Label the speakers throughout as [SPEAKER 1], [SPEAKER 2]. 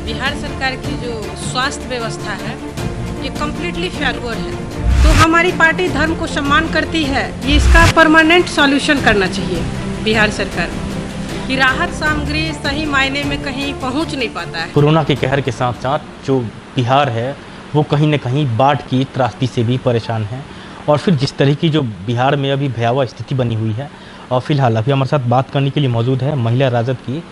[SPEAKER 1] बिहार सरकार की जो स्वास्थ्य व्यवस्था है ये कम्प्लीटली फेल्योर है। तो हमारी पार्टी धर्म को सम्मान करती है, ये इसका परमानेंट सॉल्यूशन करना चाहिए बिहार सरकार की। राहत सामग्री सही मायने में कहीं पहुंच नहीं पाता है।
[SPEAKER 2] कोरोना के कहर के साथ साथ जो बिहार है वो कहीं न कहीं बाढ़ की त्रासदी से भी परेशान है। और फिर जिस तरह की जो बिहार में अभी भयावह स्थिति बनी हुई है, और फिलहाल अभी हमारे साथ बात करने के लिए मौजूद है महिला राजद की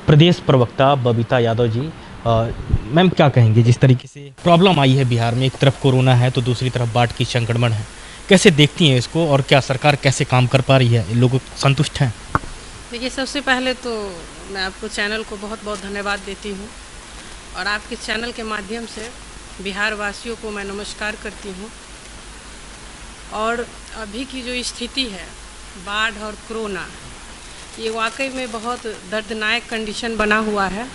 [SPEAKER 2] प्रदेश प्रवक्ता बबीता यादव जी। मैम, क्या कहेंगे जिस तरीके से प्रॉब्लम आई है बिहार में, एक तरफ कोरोना है तो दूसरी तरफ बाढ़ की संक्रमण है, कैसे देखती हैं इसको और क्या सरकार कैसे काम कर पा रही है, लोग संतुष्ट हैं?
[SPEAKER 1] देखिए, सबसे पहले तो मैं आपको चैनल को बहुत बहुत धन्यवाद देती हूँ और आपके चैनल के माध्यम से बिहार वासियों को मैं नमस्कार करती हूँ। और अभी की जो स्थिति है बाढ़ और कोरोना, ये वाकई में बहुत दर्दनाक कंडीशन बना हुआ है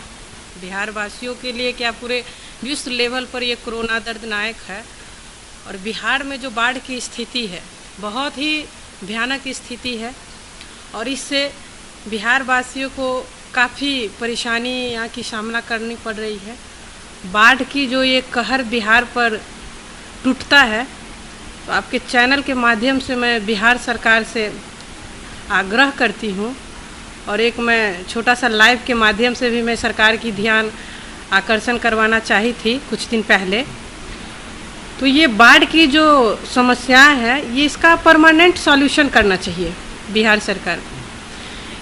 [SPEAKER 1] बिहार वासियों के लिए। क्या पूरे विश्व लेवल पर ये कोरोना दर्दनाक है। और बिहार में जो बाढ़ की स्थिति है बहुत ही भयानक स्थिति है और इससे बिहार वासियों को काफ़ी परेशानी यहाँ की सामना करनी पड़ रही है। बाढ़ की जो ये कहर बिहार पर टूटता है, तो आपके चैनल के माध्यम से मैं बिहार सरकार से आग्रह करती हूँ और एक मैं छोटा सा लाइव के माध्यम से भी मैं सरकार की ध्यान आकर्षण करवाना चाही थी कुछ दिन पहले। तो ये बाढ़ की जो समस्या है ये इसका परमानेंट सॉल्यूशन करना चाहिए बिहार सरकार।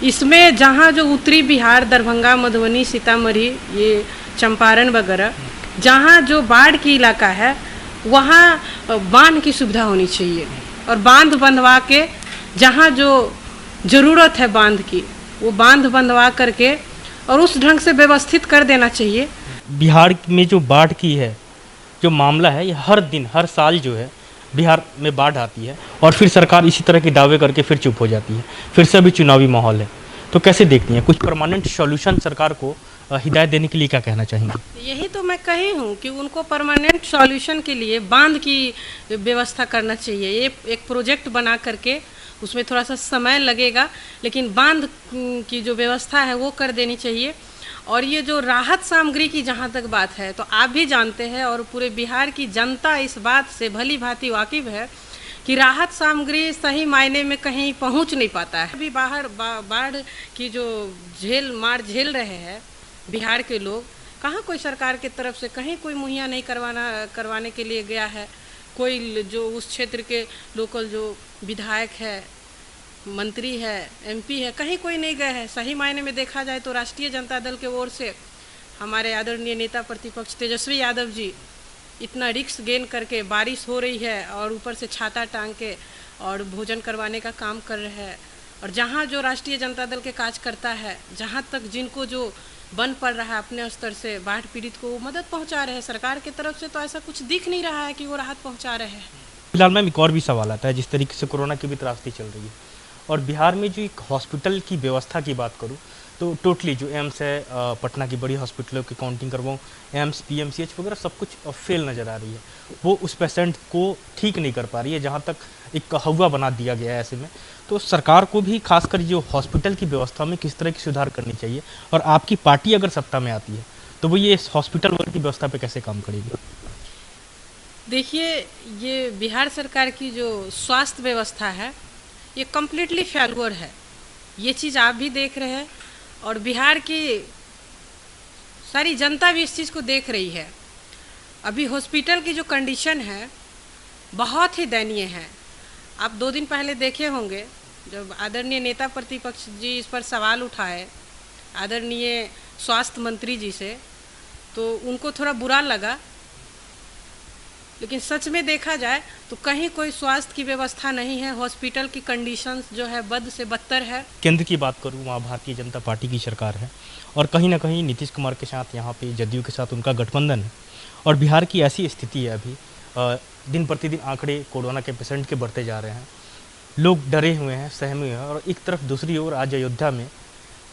[SPEAKER 1] इसमें जहाँ जो उत्तरी बिहार, दरभंगा, मधुबनी, सीतामढ़ी, ये चंपारण वगैरह, जहाँ जो बाढ़ की इलाका है वहाँ बांध की सुविधा होनी चाहिए और बांध बंधवा के जहाँ जो ज़रूरत है बांध की वो बांध बंधवा करके और उस ढंग से व्यवस्थित कर देना चाहिए।
[SPEAKER 2] बिहार में जो बाढ़ की है जो मामला है, ये हर दिन हर साल जो है बिहार में बाढ़ आती है और फिर सरकार इसी तरह के दावे करके फिर चुप हो जाती है, फिर से अभी चुनावी माहौल है। तो कैसे देखती हैं, कुछ परमानेंट सॉल्यूशन सरकार को हिदायत देने के लिए क्या कहना चाहेंगे?
[SPEAKER 1] यही तो मैं कही हूँ कि उनको परमानेंट सॉल्यूशन के लिए बांध की व्यवस्था करना चाहिए। ये एक प्रोजेक्ट बना करके उसमें थोड़ा सा समय लगेगा, लेकिन बांध की जो व्यवस्था है वो कर देनी चाहिए। और ये जो राहत सामग्री की जहाँ तक बात है, तो आप भी जानते हैं और पूरे बिहार की जनता इस बात से भली भांति वाकिफ़ है कि राहत सामग्री सही मायने में कहीं पहुँच नहीं पाता है। अभी बाढ़ की जो झेल रहे हैं बिहार के लोग, कहाँ कोई सरकार की तरफ से कहीं कोई मुहैया नहीं करवाने के लिए गया है। कोई जो उस क्षेत्र के लोकल जो विधायक है, मंत्री है, एमपी है, कहीं कोई नहीं गए हैं। सही मायने में देखा जाए तो राष्ट्रीय जनता दल के ओर से हमारे आदरणीय नेता प्रतिपक्ष तेजस्वी यादव जी इतना रिस्क गेन करके, बारिश हो रही है और ऊपर से छाता टांग के और भोजन करवाने का काम कर रहे हैं। और जहाँ जो राष्ट्रीय जनता दल के कार्यकर्ता है, जहाँ तक जिनको जो बन पड़ रहा है अपने स्तर से बाढ़ पीड़ित को मदद पहुँचा रहे हैं। सरकार की तरफ से तो ऐसा कुछ दिख नहीं रहा है कि वो राहत पहुँचा रहे हैं।
[SPEAKER 2] फिलहाल मैम, एक और भी सवाल आता है, जिस तरीके से कोरोना की भी त्रासदी चल रही है और बिहार में जो एक हॉस्पिटल की व्यवस्था की बात करूँ तो टोटली जो एम्स है, पटना की बड़ी हॉस्पिटलों की काउंटिंग करवाऊँ, एम्स, पीएमसीएच वगैरह सब कुछ फेल नज़र आ रही है। वो उस पेशेंट को ठीक नहीं कर पा रही है, जहाँ तक एक हवा बना दिया गया है। ऐसे में तो सरकार को भी खासकर जो हॉस्पिटल की व्यवस्था में किस तरह की सुधार करनी चाहिए, और आपकी पार्टी अगर सत्ता में आती है तो वो ये हॉस्पिटल वगैरह की व्यवस्था पे कैसे काम करेगी?
[SPEAKER 1] देखिए, ये बिहार सरकार की जो स्वास्थ्य व्यवस्था है ये कम्प्लीटली फेल्योर है। ये चीज़ आप भी देख रहे हैं और बिहार की सारी जनता भी इस चीज़ को देख रही है। अभी हॉस्पिटल की जो कंडीशन है बहुत ही दयनीय है। आप 2 दिन पहले देखे होंगे जब आदरणीय नेता प्रतिपक्ष जी इस पर सवाल उठाए आदरणीय स्वास्थ्य मंत्री जी से, तो उनको थोड़ा बुरा लगा। लेकिन सच में देखा जाए तो कहीं कोई स्वास्थ्य की व्यवस्था नहीं है। हॉस्पिटल की कंडीशंस जो है बद से बदतर है।
[SPEAKER 2] केंद्र की बात करूँ, वहाँ भारतीय जनता पार्टी की सरकार है और कहीं ना कहीं नीतीश कुमार के साथ यहाँ पे जदयू के साथ उनका गठबंधन है। और बिहार की ऐसी स्थिति है अभी, दिन प्रतिदिन आंकड़े कोरोना के पेशेंट के बढ़ते जा रहे हैं, लोग डरे हुए हैं, सहमे हुए हैं। और एक तरफ दूसरी ओर आज अयोध्या में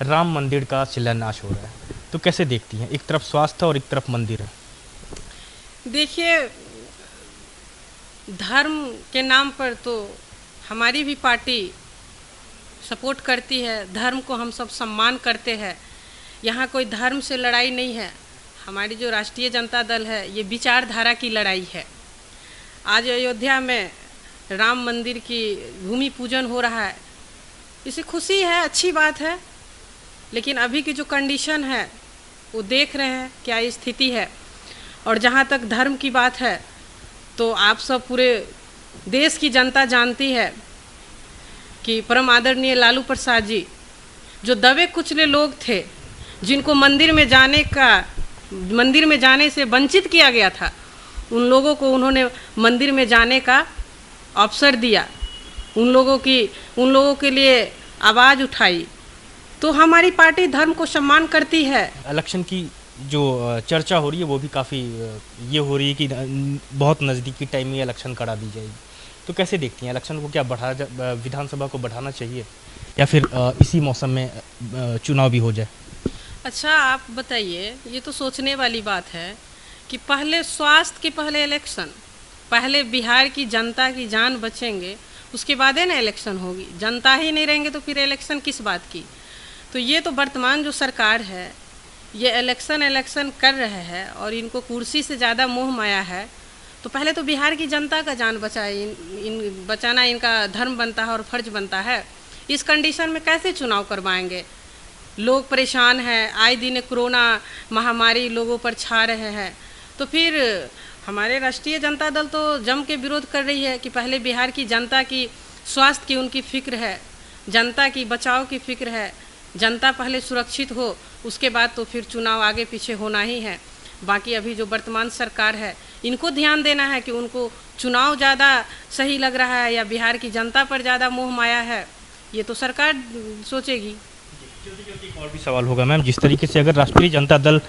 [SPEAKER 2] राम मंदिर का शिलान्यास हो रहा है। तो कैसे देखती हैं, एक तरफ स्वास्थ्य और एक तरफ मंदिर है?
[SPEAKER 1] देखिए, धर्म के नाम पर तो हमारी भी पार्टी सपोर्ट करती है, धर्म को हम सब सम्मान करते हैं। यहाँ कोई धर्म से लड़ाई नहीं है। हमारी जो राष्ट्रीय जनता दल है ये विचारधारा की लड़ाई है। आज अयोध्या में राम मंदिर की भूमि पूजन हो रहा है, इसे खुशी है, अच्छी बात है, लेकिन अभी की जो कंडीशन है वो देख रहे हैं क्या स्थिति है। और जहाँ तक धर्म की बात है तो आप सब पूरे देश की जनता जानती है कि परम आदरणीय लालू प्रसाद जी जो दबे कुचले लोग थे, जिनको मंदिर में जाने से वंचित किया गया था, उन लोगों को उन्होंने मंदिर में जाने का अवसर दिया, उन लोगों के लिए आवाज़ उठाई। तो हमारी पार्टी धर्म को सम्मान करती है।
[SPEAKER 2] इलेक्शन की जो चर्चा हो रही है वो भी काफ़ी ये हो रही है कि बहुत नज़दीकी टाइम में इलेक्शन करा दी जाएगी, तो कैसे देखती हैं इलेक्शन को? क्या विधानसभा को बढ़ाना चाहिए या फिर इसी मौसम में चुनाव भी हो जाए?
[SPEAKER 1] अच्छा, आप बताइए, ये तो सोचने वाली बात है कि पहले स्वास्थ्य के पहले इलेक्शन, पहले बिहार की जनता की जान बचेंगे, उसके बाद है ना इलेक्शन होगी। जनता ही नहीं रहेंगे तो फिर इलेक्शन किस बात की? तो ये तो वर्तमान जो सरकार है ये इलेक्शन कर रहे हैं और इनको कुर्सी से ज़्यादा मोह माया है। तो पहले तो बिहार की जनता का जान बचाना इनका धर्म बनता है और फर्ज बनता है। इस कंडीशन में कैसे चुनाव करवाएंगे? लोग परेशान हैं, आए दिन कोरोना महामारी लोगों पर छा रहे हैं। तो फिर हमारे राष्ट्रीय जनता दल तो जम के विरोध कर रही है कि पहले बिहार की जनता की स्वास्थ्य की उनकी फिक्र है, जनता की बचाव की फिक्र है, जनता पहले सुरक्षित हो, उसके बाद तो फिर चुनाव आगे पीछे होना ही है। बाकी अभी जो वर्तमान सरकार है इनको ध्यान देना है कि उनको चुनाव ज़्यादा सही लग रहा है या बिहार की जनता पर ज़्यादा मोह माया है, ये तो सरकार सोचेगी।
[SPEAKER 2] एक और भी सवाल होगा मैम, जिस तरीके से अगर राष्ट्रीय जनता दल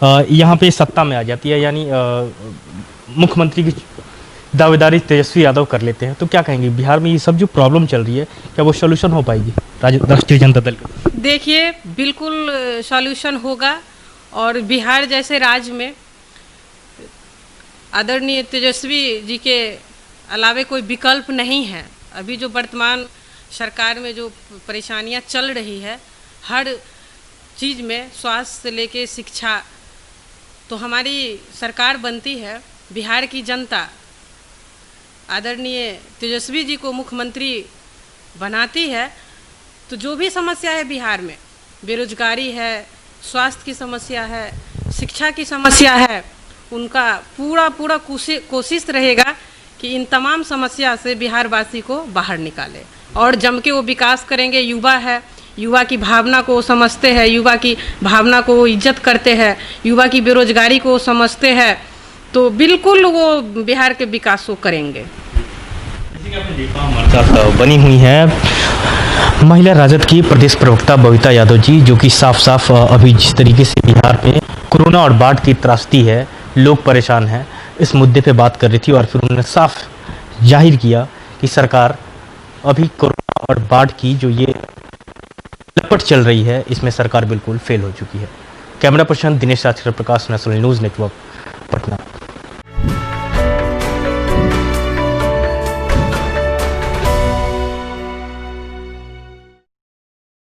[SPEAKER 2] यहाँ पे सत्ता में आ जाती है, यानी मुख्यमंत्री की दावेदारी तेजस्वी यादव कर लेते हैं, तो क्या कहेंगे बिहार में ये सब जो प्रॉब्लम चल रही है क्या वो सोल्यूशन हो पाएगी राष्ट्रीय जनता दल की?
[SPEAKER 1] देखिए, बिल्कुल सॉल्यूशन होगा। और बिहार जैसे राज्य में आदरणीय तेजस्वी जी के अलावे कोई विकल्प नहीं है। अभी जो वर्तमान सरकार में जो परेशानियां चल रही है हर चीज़ में, स्वास्थ्य से लेके शिक्षा, तो हमारी सरकार बनती है, बिहार की जनता आदरणीय तेजस्वी जी को मुख्यमंत्री बनाती है, तो जो भी समस्या है बिहार में, बेरोजगारी है, स्वास्थ्य की समस्या है, शिक्षा की समस्या है, उनका पूरा कोशिश रहेगा कि इन तमाम समस्या से बिहारवासी को बाहर निकाले और जम के वो विकास करेंगे। युवा है, युवा की भावना को समझते हैं, युवा की भावना को इज्जत करते हैं, युवा की बेरोजगारी को समझते हैं, तो बिल्कुल वो बिहार के विकास को करेंगे।
[SPEAKER 2] जैसे कि आपने देखा हमारे साथ बनी हुई है महिला राजद की प्रदेश प्रवक्ता बबीता यादव जी, जो कि साफ अभी जिस तरीके से बिहार में कोरोना और बाढ़ की त्रासदी है, लोग परेशान हैं, इस मुद्दे पे बात कर रही थी और फिर उन्होंने साफ जाहिर किया कि सरकार अभी कोरोना और बाढ़ की जो ये लपट चल रही है इसमें सरकार बिल्कुल फेल हो चुकी है। Camera person Dinesh Raj Prakash, national news network,